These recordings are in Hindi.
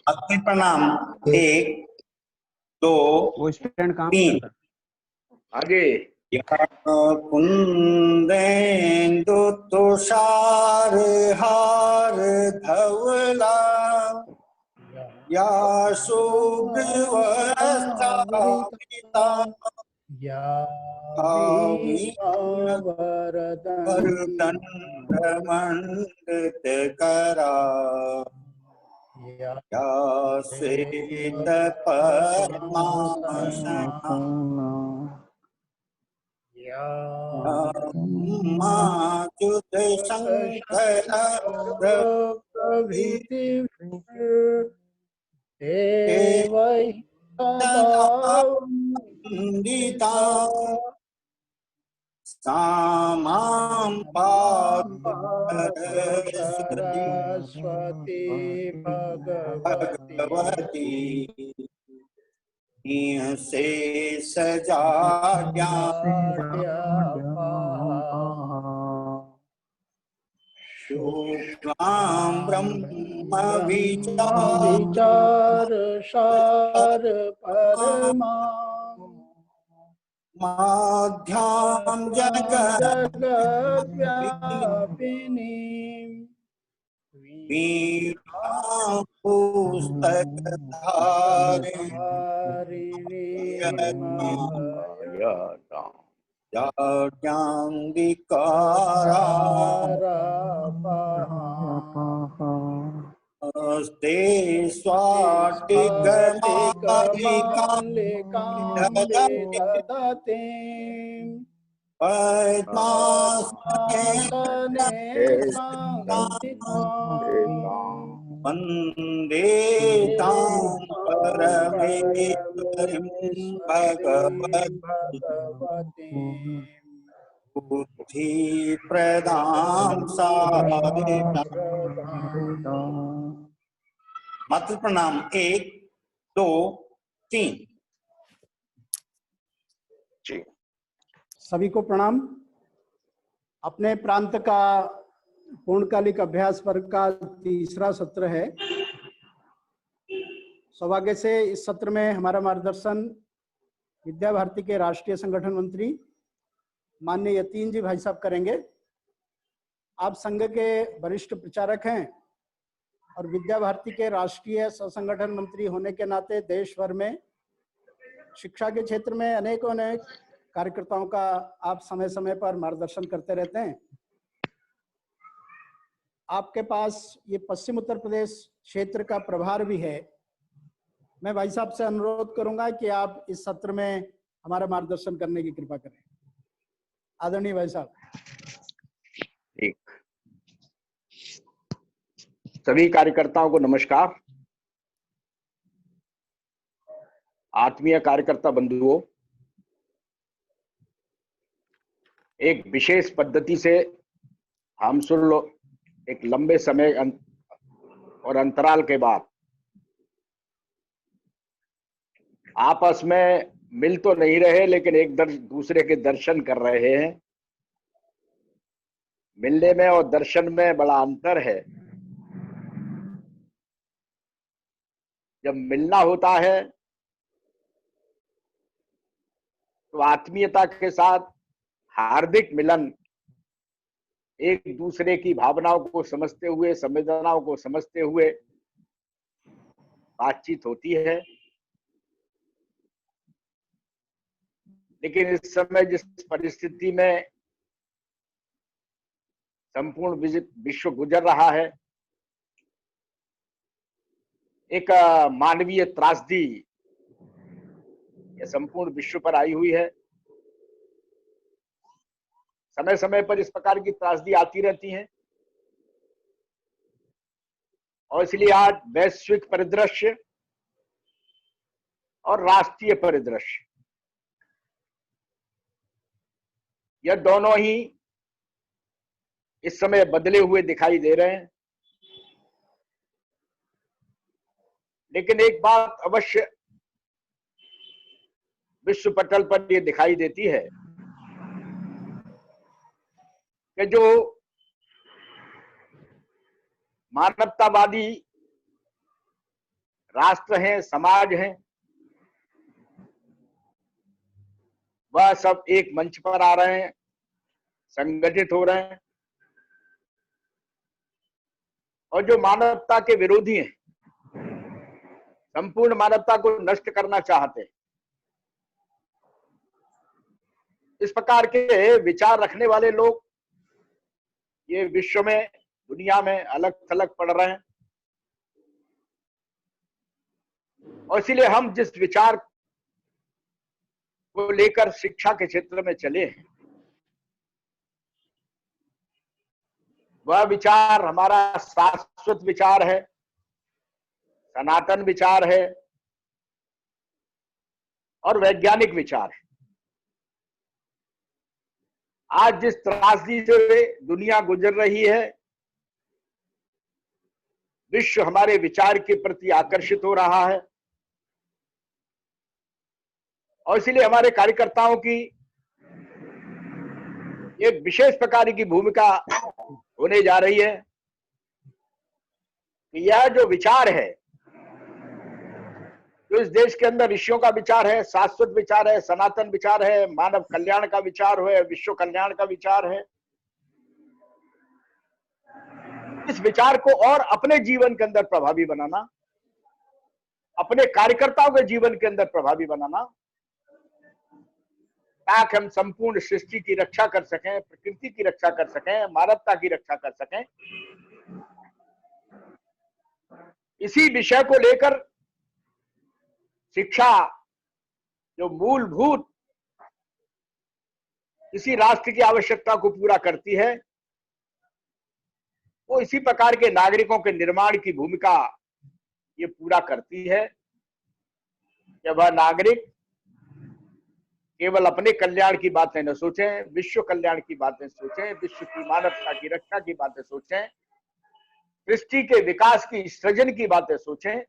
आपके प्रणाम। 1 2 वो स्टैंड कहाँ पे 3। था? आगे कुंदेन्दु तुषार हार धवला या शुभ्रवस्त्रावृता वरदण्डमण्डितकरा या श्वेतपद्मासना माच्युतशङ्कर प्रभृति देवैः सदा वन्दिता सा मां पातु सरस्वती भगवती से सजा शुक्लां ब्रह्म विचार सार परमा माध्यां जगद्व्यापिनी वीणां पुस्तकधारिणी स्ते स्वाटिकमालिकां ददति पद्मासने वन्दे तां परमेश्वरीं भगवती बुद्धि प्रदां साधिता। मातृ प्रणाम। 1 2 3। सभी को प्रणाम। अपने प्रांत का पूर्णकालिक अभ्यास वर्ग का तीसरा सत्र है। सौभाग्य से इस सत्र में हमारा मार्गदर्शन विद्या भारती के राष्ट्रीय संगठन मंत्री माननीय यतीन जी भाई साहब करेंगे। आप संघ के वरिष्ठ प्रचारक हैं और विद्या भारती के राष्ट्रीय संगठन मंत्री होने के नाते देश भर में शिक्षा के क्षेत्र में अनेकों कार्यकर्ताओं का आप समय समय पर मार्गदर्शन करते रहते हैं। आपके पास ये पश्चिम उत्तर प्रदेश क्षेत्र का प्रभार भी है। मैं भाई साहब से अनुरोध करूंगा कि आप इस सत्र में हमारा मार्गदर्शन करने की कृपा करें। आदरणीय भाई साहब। ठीक। सभी कार्यकर्ताओं को नमस्कार। आत्मीय कार्यकर्ता बंधुओं, एक विशेष पद्धति से हम एक लंबे समय और अंतराल के बाद आपस में मिल तो नहीं रहे, लेकिन एक दूसरे के दर्शन कर रहे हैं। मिलने में और दर्शन में बड़ा अंतर है। जब मिलना होता है तो आत्मीयता के साथ हार्दिक मिलन, एक दूसरे की भावनाओं को समझते हुए, संवेदनाओं को समझते हुए बातचीत होती है। लेकिन इस समय जिस परिस्थिति में संपूर्ण विश्व गुजर रहा है, एक मानवीय त्रासदी संपूर्ण विश्व पर आई हुई है। समय समय पर इस प्रकार की त्रासदी आती रहती है और इसलिए आज वैश्विक परिदृश्य और राष्ट्रीय परिदृश्य, यह दोनों ही इस समय बदले हुए दिखाई दे रहे हैं। लेकिन एक बात अवश्य विश्व पटल पर यह दिखाई देती है कि जो मानवतावादी राष्ट्र हैं, समाज हैं, वह सब एक मंच पर आ रहे हैं, संगठित हो रहे हैं। और जो मानवता के विरोधी हैं, संपूर्ण मानवता को नष्ट करना चाहते हैं, इस प्रकार के विचार रखने वाले लोग ये विश्व में, दुनिया में अलग थलग पड़ रहे हैं। और इसीलिए हम जिस विचार को लेकर शिक्षा के क्षेत्र में चले हैं, वह विचार हमारा शाश्वत विचार है, सनातन विचार है और वैज्ञानिक विचार है। आज जिस त्रासदी से दुनिया गुजर रही है, विश्व हमारे विचार के प्रति आकर्षित हो रहा है। और इसलिए हमारे कार्यकर्ताओं की एक विशेष प्रकार की भूमिका होने जा रही है कि यह जो विचार है, जो इस देश के अंदर ऋषियों का विचार है, शाश्वत विचार है, सनातन विचार है, मानव कल्याण का विचार है, विश्व कल्याण का विचार है, इस विचार को और अपने जीवन के अंदर प्रभावी बनाना, अपने कार्यकर्ताओं के जीवन के अंदर प्रभावी बनाना, ताकि हम संपूर्ण सृष्टि की रक्षा कर सकें, प्रकृति की रक्षा कर सकें, मानवता की रक्षा कर सकें। इसी विषय को लेकर शिक्षा जो मूलभूत किसी राष्ट्र की आवश्यकता को पूरा करती है, वो इसी प्रकार के नागरिकों के निर्माण की भूमिका ये पूरा करती है। जब वह नागरिक केवल अपने कल्याण की बातें न सोचें, विश्व कल्याण की बातें सोचें, विश्व की मानवता की रक्षा की बातें सोचें, सृष्टि के विकास की, सृजन की बातें सोचें,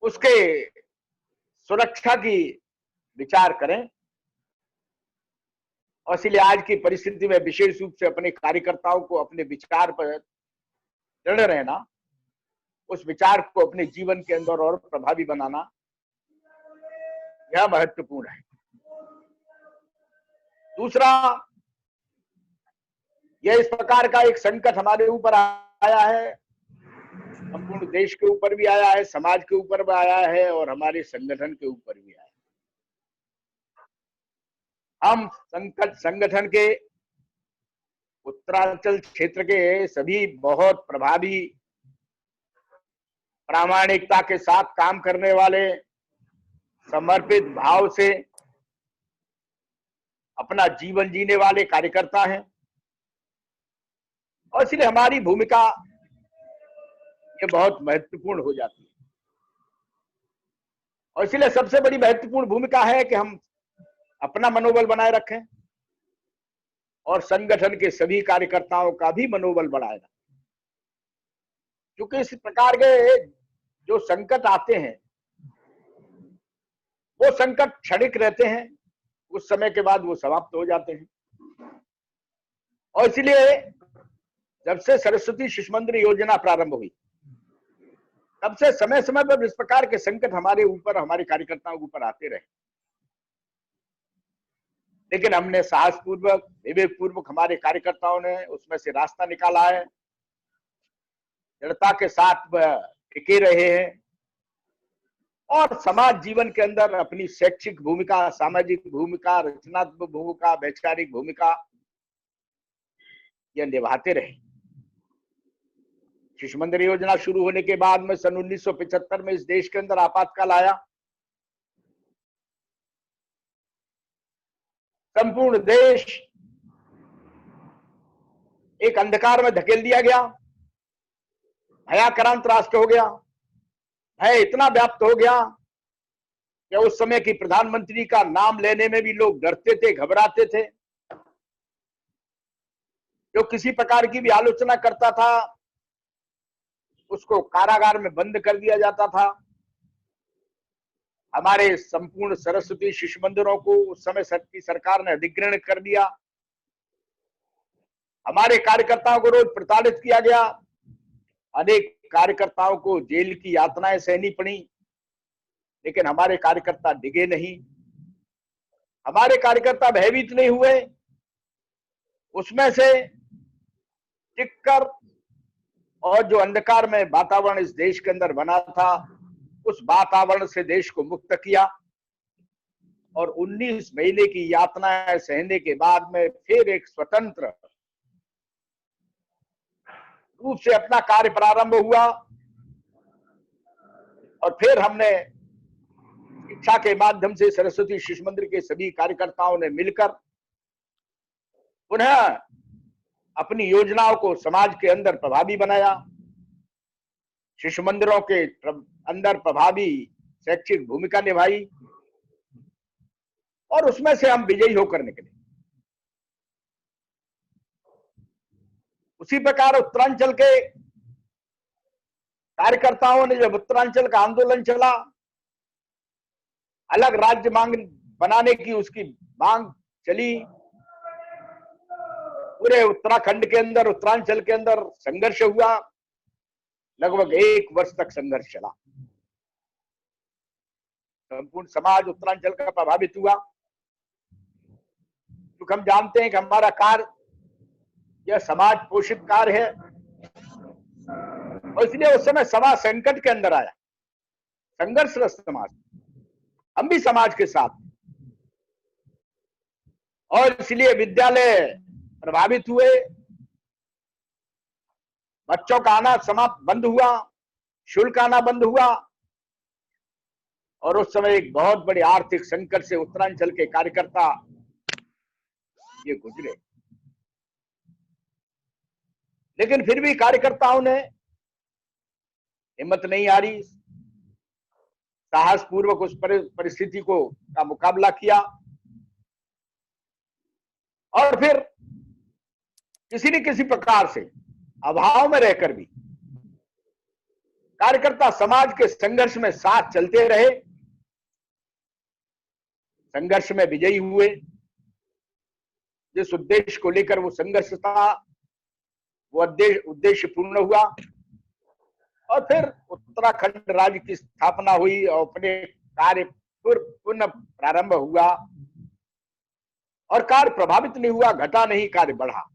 उसके सुरक्षा की विचार करें। और इसलिए आज की परिस्थिति में विशेष रूप से अपने कार्यकर्ताओं को अपने विचार पर दृढ़ रहना, उस विचार को अपने जीवन के अंदर और प्रभावी बनाना, यह महत्वपूर्ण है। दूसरा, यह इस प्रकार का एक संकट हमारे ऊपर आया है, संपूर्ण देश के ऊपर भी आया है, समाज के ऊपर भी आया है और हमारे संगठन के ऊपर भी आया है। हम संगठन के उत्तरांचल क्षेत्र के सभी बहुत प्रभावी, प्रामाणिकता के साथ काम करने वाले, समर्पित भाव से अपना जीवन जीने वाले कार्यकर्ता हैं। और इसलिए हमारी भूमिका ये बहुत महत्वपूर्ण हो जाती है। और इसलिए सबसे बड़ी महत्वपूर्ण भूमिका है कि हम अपना मनोबल बनाए रखें और संगठन के सभी कार्यकर्ताओं का भी मनोबल बढ़ाए रखें। क्योंकि इस प्रकार के जो संकट आते हैं, वो संकट क्षणिक रहते हैं, उस समय के बाद वो समाप्त हो जाते हैं। और इसलिए जब से सरस्वती शिशु मंदिर योजना प्रारंभ हुई, तब से समय समय पर इस प्रकार के संकट हमारे ऊपर, हमारे कार्यकर्ताओं के ऊपर आते रहे। लेकिन हमने साहसपूर्वक, विवेकपूर्वक हमारे कार्यकर्ताओं ने उसमें से रास्ता निकाला है, दृढ़ता के साथ टिके रहे हैं और समाज जीवन के अंदर अपनी शैक्षिक भूमिका, सामाजिक भूमिका, रचनात्मक भूमिका, वैचारिक भूमिका यह निभाते रहे। शिशु मंदिर योजना शुरू होने के बाद में सन 1975 में इस देश के अंदर आपातकाल आया। संपूर्ण देश एक अंधकार में धकेल दिया गया, भयाक्रांत राष्ट्र हो गया। भय इतना व्याप्त हो गया कि उस समय की प्रधानमंत्री का नाम लेने में भी लोग डरते थे, घबराते थे। जो किसी प्रकार की भी आलोचना करता था, उसको कारागार में बंद कर दिया जाता था। हमारे संपूर्ण सरस्वती शिशु मंदिरों को उस समय की सरकार ने अधिग्रहण कर दिया। हमारे कार्यकर्ताओं को रोज प्रताड़ित किया गया, अनेक कार्यकर्ताओं को जेल की यातनाएं सहनी पड़ी, लेकिन हमारे कार्यकर्ता डिगे नहीं, हमारे कार्यकर्ता भयभीत नहीं हुए। उसमें से टिककर और जो अंधकार में वातावरण इस देश के अंदर बना था, उस वातावरण से देश को मुक्त किया और 19 महीने की यातनाएं सहने के बाद में फिर एक स्वतंत्र रूप से अपना कार्य प्रारंभ हुआ। और फिर हमने शिक्षा के माध्यम से सरस्वती शिशु मंदिर के सभी कार्यकर्ताओं ने मिलकर पुनः अपनी योजनाओं को समाज के अंदर प्रभावी बनाया, शिशु मंदिरों के अंदर प्रभावी शैक्षिक भूमिका निभाई और उसमें से हम विजयी होकर निकले। उसी प्रकार उत्तरांचल के कार्यकर्ताओं ने जब उत्तरांचल का आंदोलन चला, अलग राज्य मांग बनाने की उसकी मांग चली, पूरे उत्तराखंड के अंदर उत्तरांचल के अंदर संघर्ष हुआ, लगभग 1 वर्ष तक संघर्ष चला। संपूर्ण समाज उत्तरांचल का प्रभावित हुआ, क्योंकि हम जानते हैं कि हमारा कार्य यह समाज पोषित कार्य है और इसलिए उस समय समाज संकट के अंदर आया, संघर्षरत समाज, हम भी समाज के साथ और इसलिए विद्यालय प्रभावित हुए, बच्चों का आना समाप्त बंद हुआ, शुल्क आना बंद हुआ और उस समय एक बहुत बड़े आर्थिक संकट से उत्तरांचल के कार्यकर्ता ये गुजरे। लेकिन फिर भी कार्यकर्ताओं ने हिम्मत नहीं हारी, साहस पूर्वक उस परिस्थिति को का मुकाबला किया और फिर किसी न किसी प्रकार से अभाव में रहकर भी कार्यकर्ता समाज के संघर्ष में साथ चलते रहे, संघर्ष में विजयी हुए। जिस उद्देश्य को लेकर वो संघर्ष था वो उद्देश्य पूर्ण हुआ और फिर उत्तराखंड राज्य की स्थापना हुई और अपने कार्य पुनः प्रारंभ हुआ और कार्य प्रभावित नहीं हुआ, घटा नहीं, कार्य बढ़ा।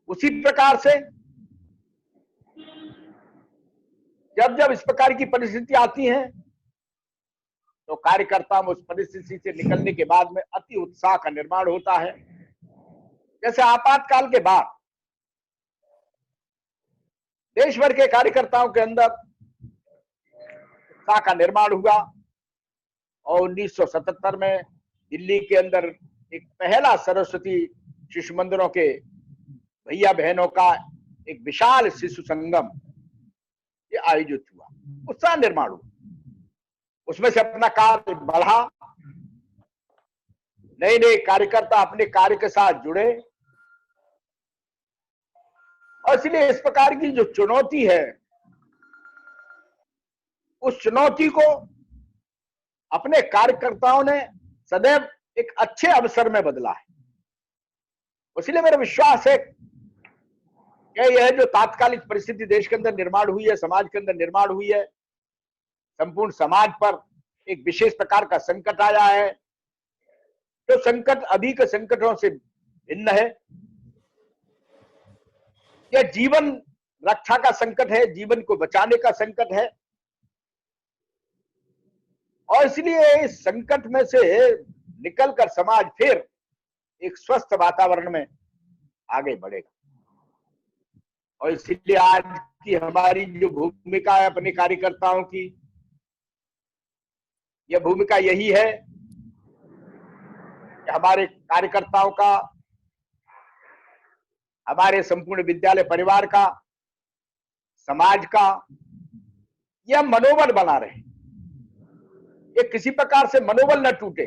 उसी प्रकार से जब जब इस प्रकार की परिस्थिति आती है तो कार्यकर्ता में उस परिस्थिति से निकलने के बाद में अति उत्साह का निर्माण होता है। जैसे आपातकाल के बाद देश भर के कार्यकर्ताओं के अंदर उत्साह का निर्माण हुआ और 1977 में दिल्ली के अंदर एक पहला सरस्वती शिशु मंदिरों के भैया बहनों का एक विशाल शिशु संगम ये आयोजित हुआ, उत्साह निर्माण हुआ, उसमें से अपना कार्य बढ़ा, नए नए कार्यकर्ता अपने कार्य के साथ जुड़े और इसलिए इस प्रकार की जो चुनौती है उस चुनौती को अपने कार्यकर्ताओं ने सदैव एक अच्छे अवसर में बदला है। इसलिए मेरा विश्वास है कि यह जो तात्कालिक परिस्थिति देश के अंदर निर्माण हुई है, समाज के अंदर निर्माण हुई है, संपूर्ण समाज पर एक विशेष प्रकार का संकट आया है, जो संकट अभी के संकटों से भिन्न है। यह जीवन रक्षा का संकट है, जीवन को बचाने का संकट है और इसलिए इस संकट में से निकलकर समाज फिर एक स्वस्थ वातावरण में आगे बढ़ेगा। और इसलिए आज की हमारी जो भूमिका है अपने कार्यकर्ताओं की, यह भूमिका यही है कि हमारे कार्यकर्ताओं का, हमारे संपूर्ण विद्यालय परिवार का, समाज का यह मनोबल बना रहे, ये किसी प्रकार से मनोबल न टूटे,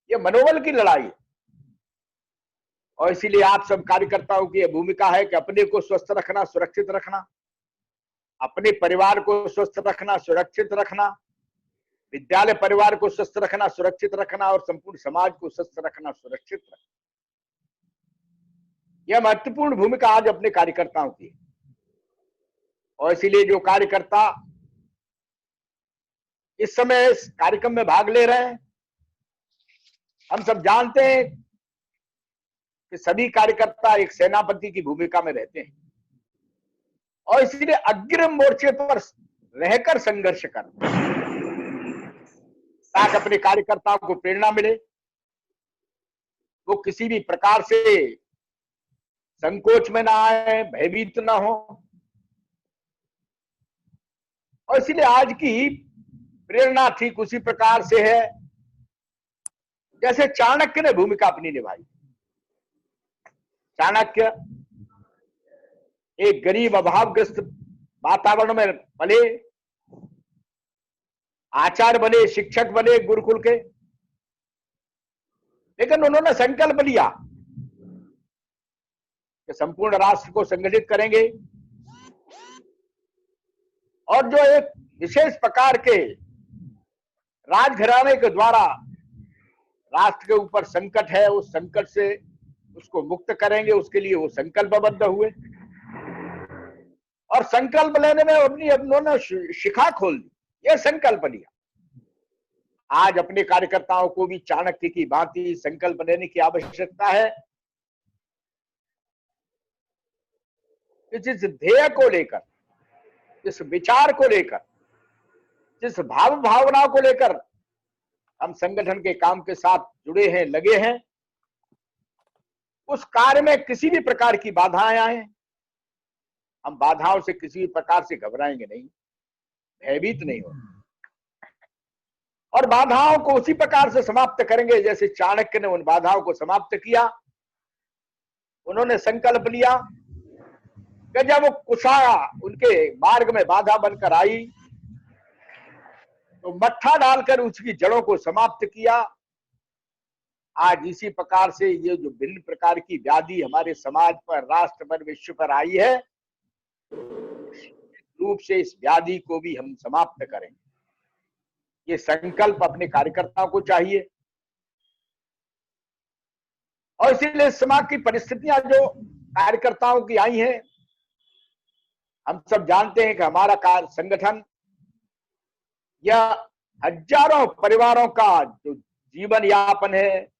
ये मनोबल की लड़ाई है। और इसीलिए आप सब कार्यकर्ताओं की यह भूमिका है कि अपने को स्वस्थ रखना, सुरक्षित रखना, अपने परिवार को स्वस्थ रखना, सुरक्षित रखना, विद्यालय परिवार को स्वस्थ रखना, सुरक्षित रखना और संपूर्ण समाज को स्वस्थ रखना, सुरक्षित रखना। यह महत्वपूर्ण भूमिका आज अपने कार्यकर्ताओं की है। और इसीलिए जो कार्यकर्ता इस समय इस कार्यक्रम में भाग ले रहे हैं, हम सब जानते हैं कि सभी कार्यकर्ता एक सेनापति की भूमिका में रहते हैं और इसीलिए अग्रिम मोर्चे पर रहकर संघर्ष करते हैं ताकि अपने कार्यकर्ताओं को प्रेरणा मिले, वो किसी भी प्रकार से संकोच में ना आए, भयभीत ना हो। और इसीलिए आज की प्रेरणा ठीक उसी प्रकार से है जैसे चाणक्य ने भूमिका अपनी निभाई। चाणक्य एक गरीब अभावग्रस्त वातावरण में पले, आचार्य बने, शिक्षक बने गुरुकुल के, लेकिन उन्होंने संकल्प लिया कि संपूर्ण राष्ट्र को संगठित करेंगे और जो एक विशेष प्रकार के राजघराने के द्वारा राष्ट्र के ऊपर संकट है, उस संकट से उसको मुक्त करेंगे, उसके लिए वो संकल्पबद्ध हुए और संकल्प लेने में अपनी उन्होंने शिखा खोल दी, ये संकल्प लिया। आज अपने कार्यकर्ताओं को भी चाणक्य की भांति संकल्प लेने की आवश्यकता है कि जिस ध्येय को लेकर, जिस विचार को लेकर, जिस भाव भावना को लेकर हम संगठन के काम के साथ जुड़े हैं, लगे हैं, उस कार्य में किसी भी प्रकार की बाधाएं आए, हम बाधाओं से किसी भी प्रकार से घबराएंगे नहीं, भयभीत नहीं हो और बाधाओं को उसी प्रकार से समाप्त करेंगे जैसे चाणक्य ने उन बाधाओं को समाप्त किया। उन्होंने संकल्प लिया कि जब वो कुशाया उनके मार्ग में बाधा बनकर आई तो मट्ठा डालकर उसकी जड़ों को समाप्त किया। आज इसी प्रकार से ये जो भिन्न प्रकार की व्याधि हमारे समाज पर, राष्ट्र पर, विश्व पर आई है, रूप से इस व्याधि को भी हम समाप्त करेंगे। ये संकल्प अपने कार्यकर्ताओं को चाहिए और इसीलिए समाज की परिस्थितियां जो कार्यकर्ताओं की आई हैं, हम सब जानते हैं कि हमारा संगठन या हजारों परिवारों का जो जीवन यापन है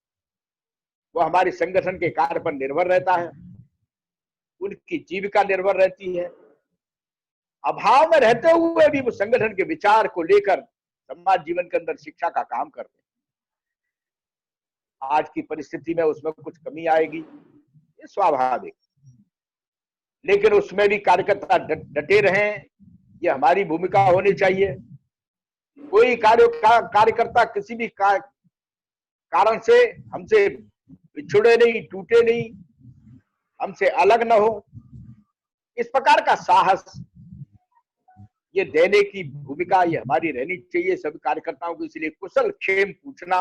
वो हमारे संगठन के कार्य पर निर्भर रहता है, उनकी जीविका निर्भर रहती है। अभाव में रहते हुए भी वो संगठन के विचार को लेकर समाज जीवन के अंदर शिक्षा का काम करते हैं। आज की परिस्थिति में उसमें कुछ कमी आएगी, ये स्वाभाविक, लेकिन उसमें भी कार्यकर्ता डटे रहें, ये हमारी भूमिका होनी चाहिए। कोई कार्यकर्ता किसी भी कारण से हमसे बिछुड़े नहीं, टूटे नहीं, हमसे अलग न हो, इस प्रकार का साहस ये देने की भूमिका ये हमारी रहनी चाहिए सभी कार्यकर्ताओं को। इसलिए कुशल क्षेम पूछना,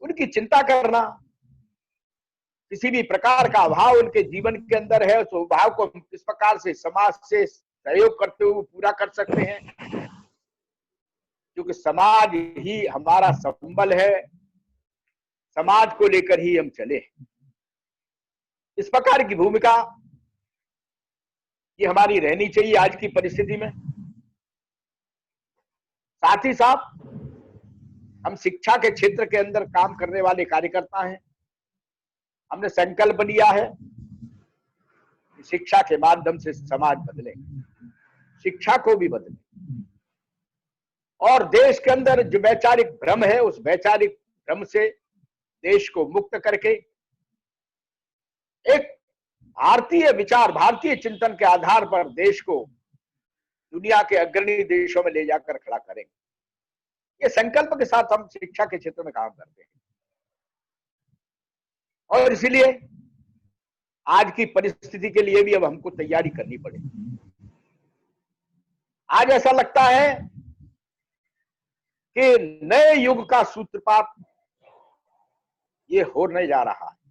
उनकी चिंता करना, किसी भी प्रकार का अभाव उनके जीवन के अंदर है तो अभाव को किस प्रकार से समाज से सहयोग करते हुए पूरा कर सकते हैं, क्योंकि समाज ही हमारा संबल है, समाज को लेकर ही हम चले। इस प्रकार की भूमिका ये हमारी रहनी चाहिए आज की परिस्थिति में। साथ ही साथ हम शिक्षा के क्षेत्र के अंदर काम करने वाले कार्यकर्ता हैं। हमने संकल्प लिया है कि शिक्षा के माध्यम से समाज बदले, शिक्षा को भी बदले और देश के अंदर जो वैचारिक भ्रम है उस वैचारिक भ्रम से देश को मुक्त करके एक भारतीय विचार, भारतीय चिंतन के आधार पर देश को दुनिया के अग्रणी देशों में ले जाकर खड़ा करेंगे। ये संकल्प के साथ हम शिक्षा के क्षेत्र में काम करते हैं और इसलिए आज की परिस्थिति के लिए भी अब हमको तैयारी करनी पड़ेगी। आज ऐसा लगता है कि नए युग का सूत्रपात ये होने जा रहा है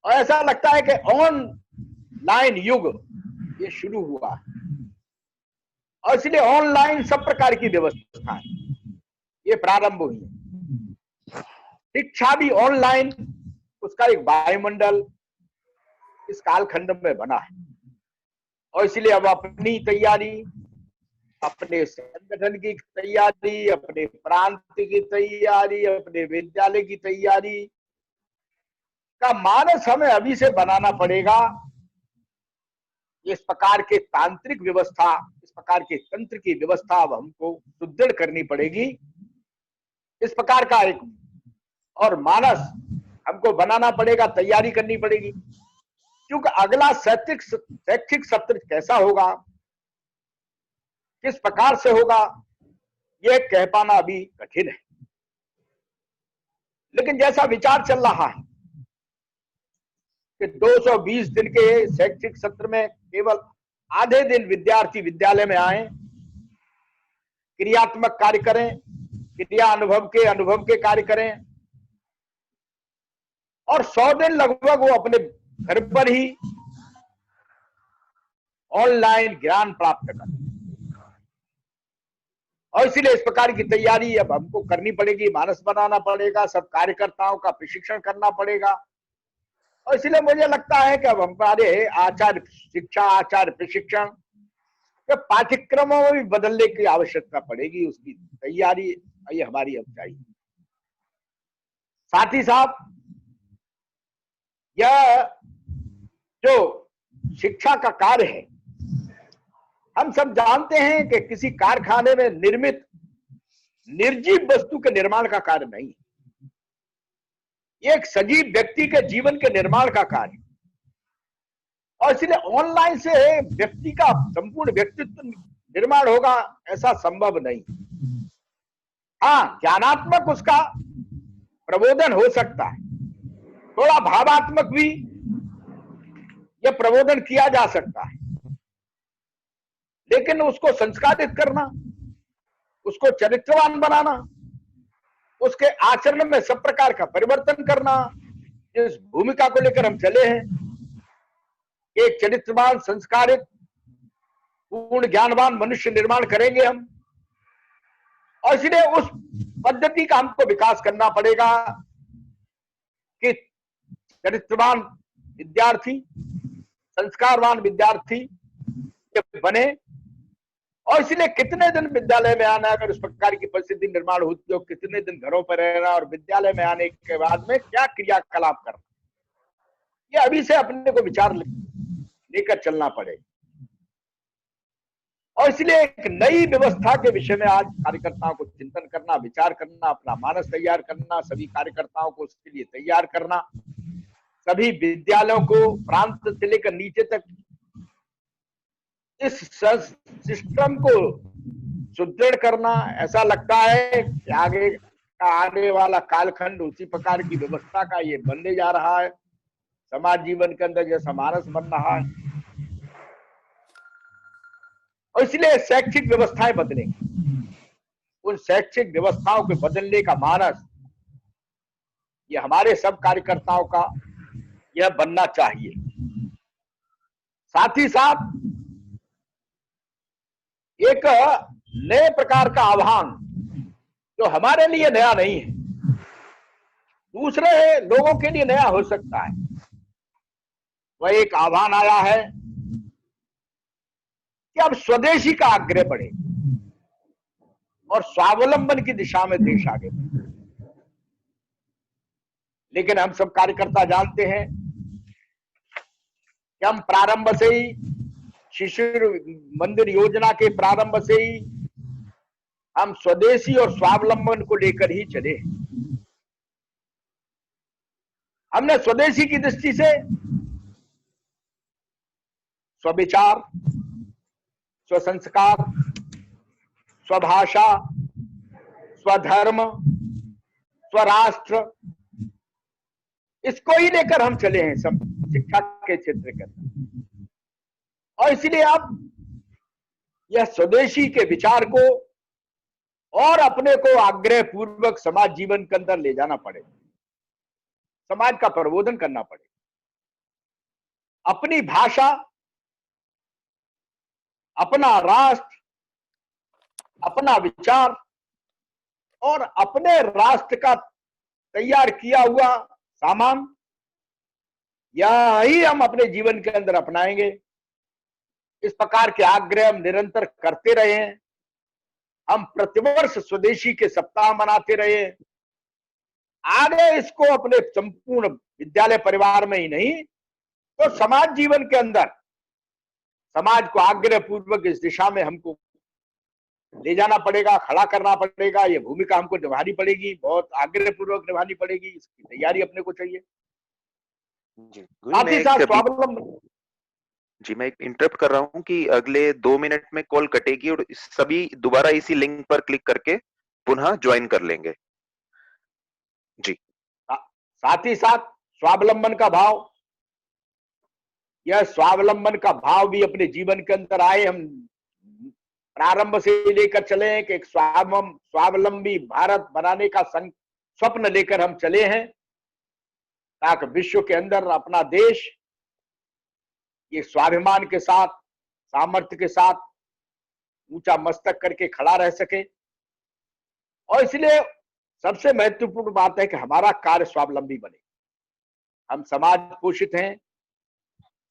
और ऐसा लगता है कि ऑनलाइन युग ये शुरू हुआ है और इसलिए ऑनलाइन सब प्रकार की व्यवस्था है ये प्रारंभ हुई है। शिक्षा भी ऑनलाइन, उसका एक वायुमंडल इस कालखंड में बना है और इसलिए अब अपनी तैयारी, अपने संगठन की तैयारी, अपने प्रांत की तैयारी, अपने विद्यालय की तैयारी का मानस हमें अभी से बनाना पड़ेगा। इस प्रकार के तांत्रिक व्यवस्था, इस प्रकार के तंत्र की व्यवस्था अब हमको सुदृढ़ करनी पड़ेगी। इस प्रकार का एक और मानस हमको बनाना पड़ेगा, तैयारी करनी पड़ेगी। क्योंकि अगला शैक्षिक सत्र कैसा होगा, किस प्रकार से होगा, यह कह पाना अभी कठिन है। लेकिन जैसा विचार चल रहा है कि 220 दिन के शैक्षिक सत्र में केवल आधे दिन विद्यार्थी विद्यालय में आए, क्रियात्मक कार्य करें, क्रिया अनुभव के कार्य करें, और 100 दिन लगभग वो अपने घर पर ही ऑनलाइन ज्ञान प्राप्त करें। और इसीलिए इस प्रकार की तैयारी अब हमको करनी पड़ेगी, मानस बनाना पड़ेगा, सब कार्यकर्ताओं का प्रशिक्षण करना पड़ेगा। और इसलिए मुझे लगता है कि अब हमारे आचार्य शिक्षा, आचार्य प्रशिक्षण के पाठ्यक्रमों में भी बदलने की आवश्यकता पड़ेगी। उसकी तैयारी ये हमारी अब चाहिए। साथ ही साथ यह जो शिक्षा का कार्य है, हम सब जानते हैं कि किसी कारखाने में निर्मित निर्जीव वस्तु के निर्माण का कार्य नहीं, एक सजीव व्यक्ति के जीवन के निर्माण का कार्य। और इसलिए ऑनलाइन से व्यक्ति का संपूर्ण व्यक्तित्व निर्माण होगा ऐसा संभव नहीं। हाँ, ज्ञानात्मक उसका प्रबोधन हो सकता है, थोड़ा भावात्मक भी यह प्रबोधन किया जा सकता है, लेकिन उसको संस्कारित करना, उसको चरित्रवान बनाना, उसके आचरण में सब प्रकार का परिवर्तन करना, इस भूमिका को लेकर हम चले हैं। एक चरित्रवान, संस्कारित, पूर्ण ज्ञानवान मनुष्य निर्माण करेंगे हम। और इसलिए उस पद्धति का हमको विकास करना पड़ेगा कि चरित्रवान विद्यार्थी, संस्कारवान विद्यार्थी बने। और इसलिए कितने दिन विद्यालय में आना, अगर इस प्रकार की परिस्थिति निर्माण होती हो, कितने दिन घरों पर रहना, और विद्यालय में आने के बाद में क्या क्रियाकलाप करना, ये अभी से अपने को विचार लेकर चलना पड़ेगा। और इसलिए एक नई व्यवस्था के विषय में आज कार्यकर्ताओं को चिंतन करना, विचार करना, अपना मानस तैयार करना, सभी कार्यकर्ताओं को उसके लिए तैयार करना, सभी विद्यालयों को प्रांत से लेकर नीचे तक इस सिस्टम को सुदृढ़ करना। ऐसा लगता है कि आने वाला कालखंड उसी प्रकार की व्यवस्था का ये बनने जा रहा है। समाज जीवन के अंदर जैसा मानस बन रहा है, और इसलिए शैक्षिक व्यवस्थाएं बदलेंगी। उन शैक्षिक व्यवस्थाओं के बदलने का मानस ये हमारे सब कार्यकर्ताओं का यह बनना चाहिए। साथ ही साथ एक नए प्रकार का आह्वान जो हमारे लिए नया नहीं है, दूसरे लोगों के लिए नया हो सकता है। वह एक आह्वान आया है कि अब स्वदेशी का आग्रह बढ़े और स्वावलंबन की दिशा में देश आगे बढ़े। लेकिन हम सब कार्यकर्ता जानते हैं कि हम प्रारंभ से ही शिशु मंदिर योजना के प्रारंभ से ही हम स्वदेशी और स्वावलंबन को लेकर ही चले। हमने स्वदेशी की दृष्टि से स्वविचार, स्वसंस्कार, स्वभाषा, स्वधर्म, स्वराष्ट्र, इसको ही लेकर हम चले हैं सब शिक्षा के क्षेत्र के अंदर। और इसलिए अब यह स्वदेशी के विचार को और अपने को आग्रह पूर्वक समाज जीवन के अंदर ले जाना पड़ेगा, समाज का प्रबोधन करना पड़ेगा। अपनी भाषा, अपना राष्ट्र, अपना विचार और अपने राष्ट्र का तैयार किया हुआ सामान, यही हम अपने जीवन के अंदर अपनाएंगे इस प्रकार के आग्रह हम निरंतर करते रहे हैं। हम प्रतिवर्ष स्वदेशी के सप्ताह मनाते रहे हैं। आगे इसको अपने संपूर्ण विद्यालय परिवार में ही नहीं तो समाज जीवन के अंदर समाज को आग्रह पूर्वक इस दिशा में हमको ले जाना पड़ेगा, खड़ा करना पड़ेगा। ये भूमिका हमको निभानी पड़ेगी, बहुत आग्रह पूर्वक निभानी पड़ेगी। इसकी तैयारी अपने को चाहिए। जी गुरुजी, साथ ही साथ स्वावलंबन। जी मैं इंटरप्ट कर रहा हूँ कि अगले 2 मिनट में कॉल कटेगी और सभी दोबारा इसी लिंक पर क्लिक करके पुनः ज्वाइन कर लेंगे। जी साथ ही साथ स्वावलंबन का भाव, यह स्वावलंबन का भाव भी अपने जीवन के अंदर आए। हम प्रारंभ से लेकर चले कि एक स्वावलंबी भारत बनाने का स्वप्न लेकर हम चले हैं, ताकि विश्व के अंदर अपना देश ये स्वाभिमान के साथ, सामर्थ्य के साथ ऊंचा मस्तक करके खड़ा रह सके। और इसलिए सबसे महत्वपूर्ण बात है कि हमारा कार्य स्वावलंबी बने। हम समाज पोषित हैं।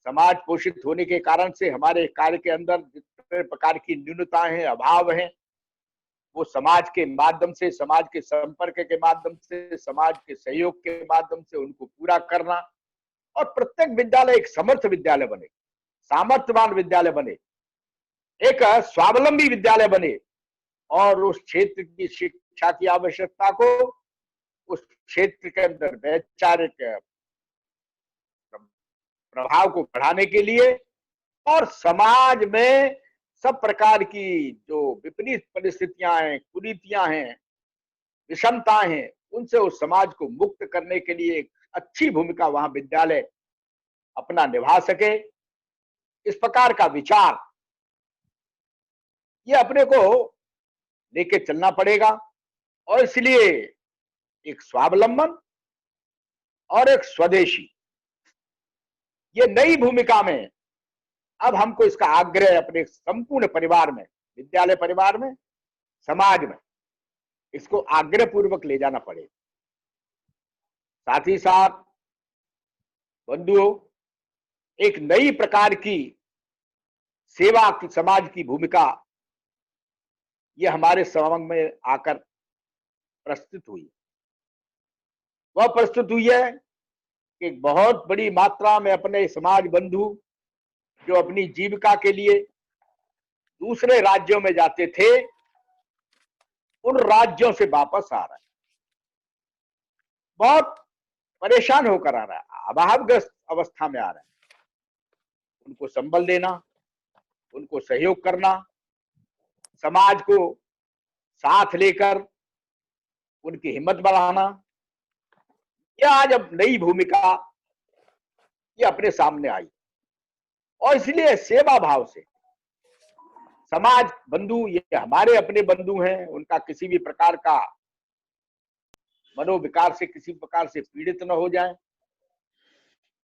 समाज पोषित होने के कारण से हमारे कार्य के अंदर जितने प्रकार की न्यूनताएं हैं, अभाव हैं, वो समाज के माध्यम से, समाज के संपर्क के माध्यम से, समाज के सहयोग के माध्यम से उनको पूरा करना। और प्रत्येक विद्यालय एक समर्थ विद्यालय बने, सामर्थ्यवान विद्यालय बने, एक स्वावलंबी विद्यालय बने और उस क्षेत्र की शिक्षा की आवश्यकता को उस क्षेत्र के अंदर वैचारिक प्रभाव को बढ़ाने के लिए और समाज में सब प्रकार की जो विपरीत परिस्थितियां हैं, कुरीतियां हैं, विषमताएं हैं, उनसे उस समाज को मुक्त करने के लिए एक अच्छी भूमिका वहां विद्यालय अपना निभा सके। इस प्रकार का विचार ये अपने को लेके चलना पड़ेगा। और इसलिए एक स्वावलंबन और एक स्वदेशी, ये नई भूमिका में अब हमको इसका आग्रह अपने संपूर्ण परिवार में, विद्यालय परिवार में, समाज में इसको आग्रह पूर्वक ले जाना पड़ेगा। साथ ही साथ बंधुओं, एक नई प्रकार की सेवा की समाज की भूमिका ये हमारे समक्ष में आकर प्रस्तुत हुई। वह प्रस्तुत हुई है कि एक बहुत बड़ी मात्रा में अपने समाज बंधु जो अपनी जीविका के लिए दूसरे राज्यों में जाते थे, उन राज्यों से वापस आ रहा है, बहुत परेशान होकर आ रहा है, अभावग्रस्त अवस्था में आ रहा है। उनको संबल देना, उनको सहयोग करना, समाज को साथ लेकर उनकी हिम्मत बढ़ाना, यह आज अब नई भूमिका ये अपने सामने आई। और इसलिए सेवा भाव से समाज बंधु, ये हमारे अपने बंधु हैं, उनका किसी भी प्रकार का मनोविकार से किसी प्रकार से पीड़ित न हो जाए।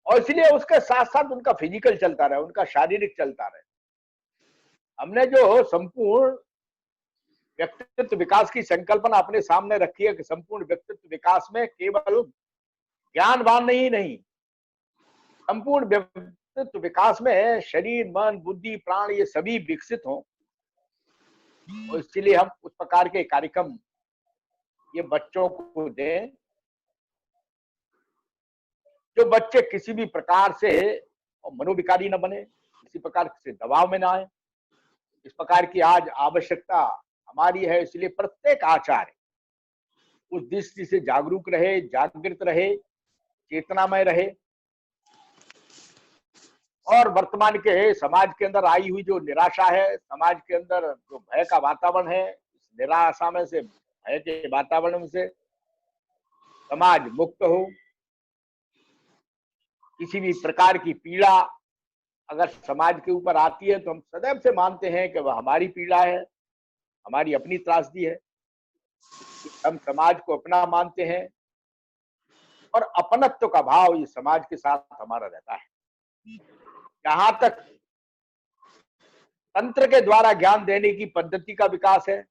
और इसलिए उसके साथ साथ उनका फिजिकल चलता रहे, उनका शारीरिक चलता रहे। हमने जो संपूर्ण व्यक्तित्व विकास की संकल्पना अपने सामने रखी है कि संपूर्ण व्यक्तित्व विकास में केवल ज्ञानवान नहीं, संपूर्ण व्यक्तित्व विकास में शरीर, मन, बुद्धि, प्राण ये सभी विकसित हों। और इसलिए हम उस प्रकार के कार्यक्रम ये बच्चों को दें, जो बच्चे किसी भी प्रकार से मनोविकारी न बने, किसी प्रकार से दबाव में ना आए। इस प्रकार की आज आवश्यकता हमारी है। इसलिए प्रत्येक आचार्य उस दृष्टि से जागरूक रहे, जागृत रहे, चेतनामय रहे और वर्तमान के समाज के अंदर आई हुई जो निराशा है, समाज के अंदर जो भय का वातावरण है, इस निराशा में से, भय के वातावरण से समाज मुक्त हो। किसी भी प्रकार की पीड़ा अगर समाज के ऊपर आती है तो हम सदैव से मानते हैं कि वह हमारी पीड़ा है, हमारी अपनी त्रासदी है। हम समाज को अपना मानते हैं और अपनत्व का भाव ये समाज के साथ हमारा रहता है। जहां तक तंत्र के द्वारा ज्ञान देने की पद्धति का विकास है,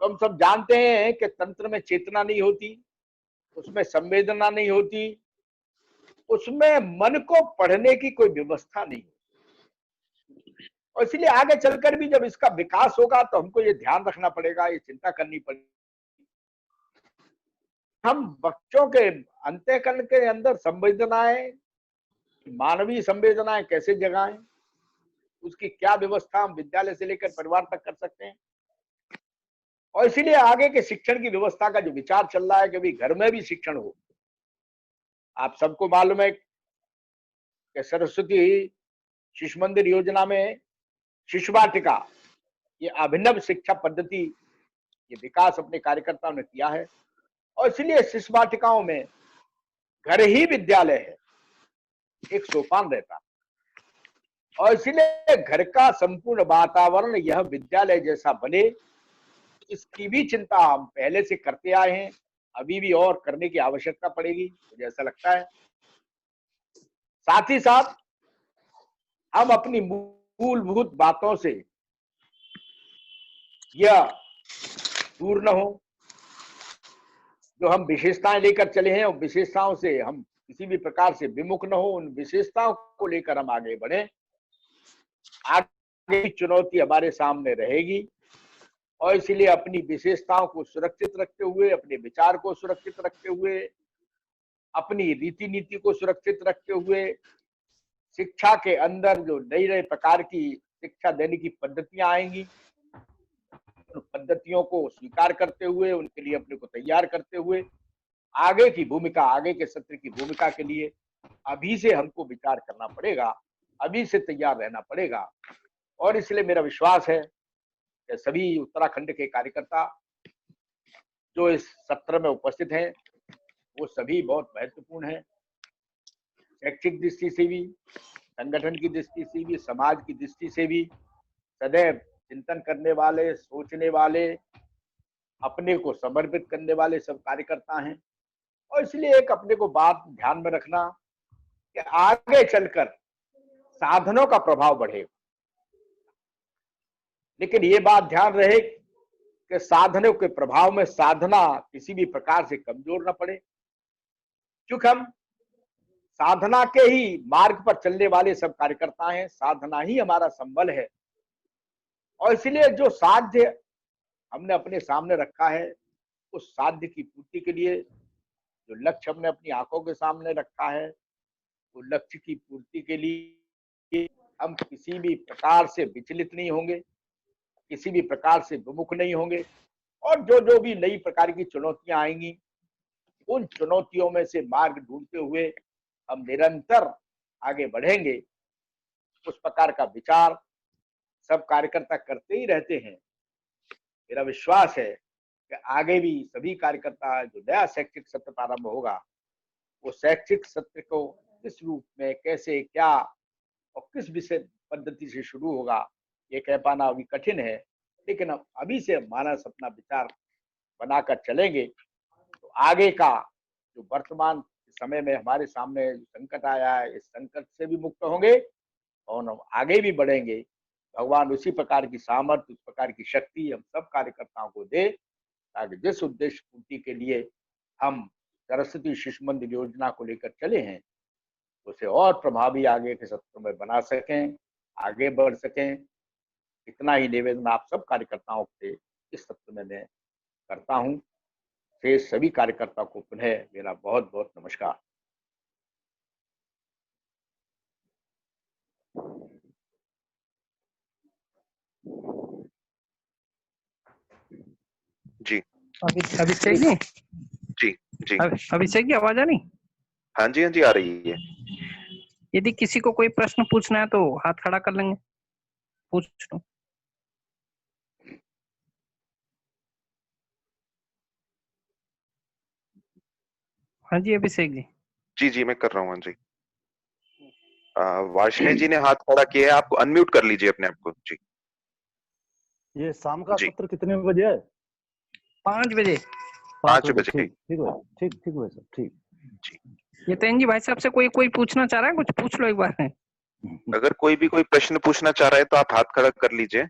तो हम सब जानते हैं कि तंत्र में चेतना नहीं होती, उसमें संवेदना नहीं होती, उसमें मन को पढ़ने की कोई व्यवस्था नहीं। और इसलिए आगे चलकर भी जब इसका विकास होगा तो हमको ये ध्यान रखना पड़ेगा, ये चिंता करनी पड़ेगी, हम बच्चों के अंतःकरण के अंदर संवेदनाएं, मानवीय संवेदनाएं कैसे जगाएं, उसकी क्या व्यवस्था हम विद्यालय से लेकर परिवार तक कर सकते हैं। और इसीलिए आगे के शिक्षण की व्यवस्था का जो विचार चल रहा है कि भाई घर में भी शिक्षण हो। आप सबको मालूम है कि सरस्वती शिशु मंदिर योजना में शिशु वाटिका, ये अभिनव शिक्षा पद्धति, ये विकास अपने कार्यकर्ताओं ने किया है। और इसलिए शिशु वाटिकाओं में घर ही विद्यालय है, एक सोपान रहता। और इसलिए घर का संपूर्ण वातावरण यह विद्यालय जैसा बने, इसकी भी चिंता हम पहले से करते आए हैं, अभी भी और करने की आवश्यकता पड़ेगी, मुझे ऐसा लगता है। साथ ही साथ हम अपनी मूलभूत बातों से यह दूर न हो, जो हम विशेषताएं लेकर चले हैं, उन विशेषताओं से हम किसी भी प्रकार से विमुख न हो, उन विशेषताओं को लेकर हम आगे बढ़े। आगे चुनौती हमारे सामने रहेगी और इसलिए अपनी विशेषताओं को सुरक्षित रखते हुए, अपने विचार को सुरक्षित रखते हुए, अपनी रीति नीति को सुरक्षित रखते हुए, शिक्षा के अंदर जो नई नई प्रकार की शिक्षा देने की पद्धतियां आएंगी, उन पद्धतियों को स्वीकार करते हुए, उनके लिए अपने को तैयार करते हुए आगे की भूमिका, आगे के सत्र की भूमिका के लिए अभी से हमको विचार करना पड़ेगा, अभी से तैयार रहना पड़ेगा। और इसलिए मेरा विश्वास है कि सभी उत्तराखंड के कार्यकर्ता जो इस सत्र में उपस्थित हैं, वो सभी बहुत महत्वपूर्ण हैं, शैक्षिक दृष्टि से भी, संगठन की दृष्टि से भी, समाज की दृष्टि से भी सदैव चिंतन करने वाले, सोचने वाले, अपने को समर्पित करने वाले सब कार्यकर्ता हैं। और इसलिए एक अपने को बात ध्यान में रखना कि आगे चलकर साधनों का प्रभाव बढ़ेगा, लेकिन ये बात ध्यान रहे कि साधनों के प्रभाव में साधना किसी भी प्रकार से कमजोर न पड़े, क्योंकि हम साधना के ही मार्ग पर चलने वाले सब कार्यकर्ता हैं, साधना ही हमारा संबल है। और इसलिए जो साध्य हमने अपने सामने रखा है, उस साध्य की पूर्ति के लिए जो लक्ष्य हमने अपनी आंखों के सामने रखा है, वो लक्ष्य की पूर्ति के लिए हम किसी भी प्रकार से विचलित नहीं होंगे, किसी भी प्रकार से विमुख नहीं होंगे। और जो जो भी नई प्रकार की चुनौतियां आएंगी, उन चुनौतियों में से मार्ग ढूंढते हुए हम निरंतर आगे बढ़ेंगे। उस प्रकार का विचार सब कार्यकर्ता करते ही रहते हैं। मेरा विश्वास है कि आगे भी सभी कार्यकर्ता, जो नया शैक्षिक सत्र प्रारंभ होगा, वो शैक्षिक सत्र को किस रूप में, कैसे, क्या और किस विषय पद्धति से शुरू होगा, ये कह पाना अभी कठिन है। लेकिन अभी से मानस अपना विचार बनाकर चलेंगे तो आगे का जो वर्तमान समय में हमारे सामने संकट आया है, इस संकट से भी मुक्त होंगे और हम आगे भी बढ़ेंगे। भगवान उसी प्रकार की सामर्थ्य, उस प्रकार की शक्ति हम सब कार्यकर्ताओं को दे, ताकि जिस उद्देश्य पूर्ति के लिए हम सरस्वती शिशु मंदिर योजना को लेकर चले हैं, उसे और प्रभावी आगे के सत्रों में बना सकें, आगे बढ़ सकें। इतना ही निवेदन आप सब कार्यकर्ताओं से इस सत्र में मैं करता हूं। शेष सभी कार्यकर्ताओं को पुनः मेरा बहुत बहुत नमस्कार। जी अभिषेक जी, जी जी अभिषेक जी आवाज आ रही? हाँ जी, हाँ जी, आ रही है। यदि किसी को कोई प्रश्न पूछना है तो हाथ खड़ा कर लेंगे, पूछ लो। हाँ जी अभिषेक जी। जी जी मैं कर रहा हूँ। हाँ जी, वार्ष्णेय जी ने हाथ खड़ा किया है, आप अनम्यूट कर लीजिए अपने आप को। जी, ये शाम का जी। सत्र कितने बजे है? 5 बजे। 5 बजे। ठीक ठीक है, ठीक है सर, ठीक। यतेन जी भाई साहब से कोई पूछना चाह रहा है, कुछ पूछ लो एक बार। अगर कोई भी कोई प्रश्न पूछना चाह रहा है तो आप हाथ खड़ा कर लीजिए।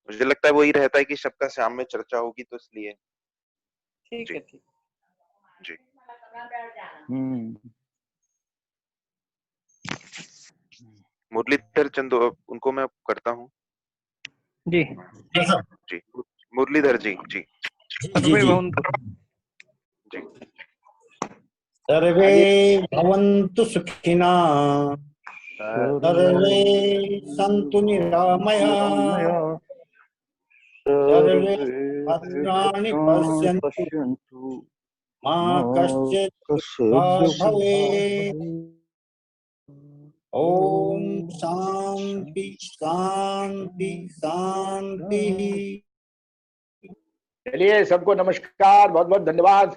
मुझे लगता है वही रहता है कि सबका शाम में चर्चा होगी, तो इसलिए। ठीक है, ठीक। जी। मुरलीधर चंदो, उनको मैं करता हूँ। जी जी, मुरलीधर जी। जी सर्वे भवन्तु। जी। सर्वे भवन्तु सुखिनः, सर्वे सन्तु निरामयाः, सर्वे भद्राणि पश्यन्तु, मा कश्चित् दुःखात् भवेत्। ओम शांति शांति शांति। चलिए सबको नमस्कार, बहुत बहुत धन्यवाद।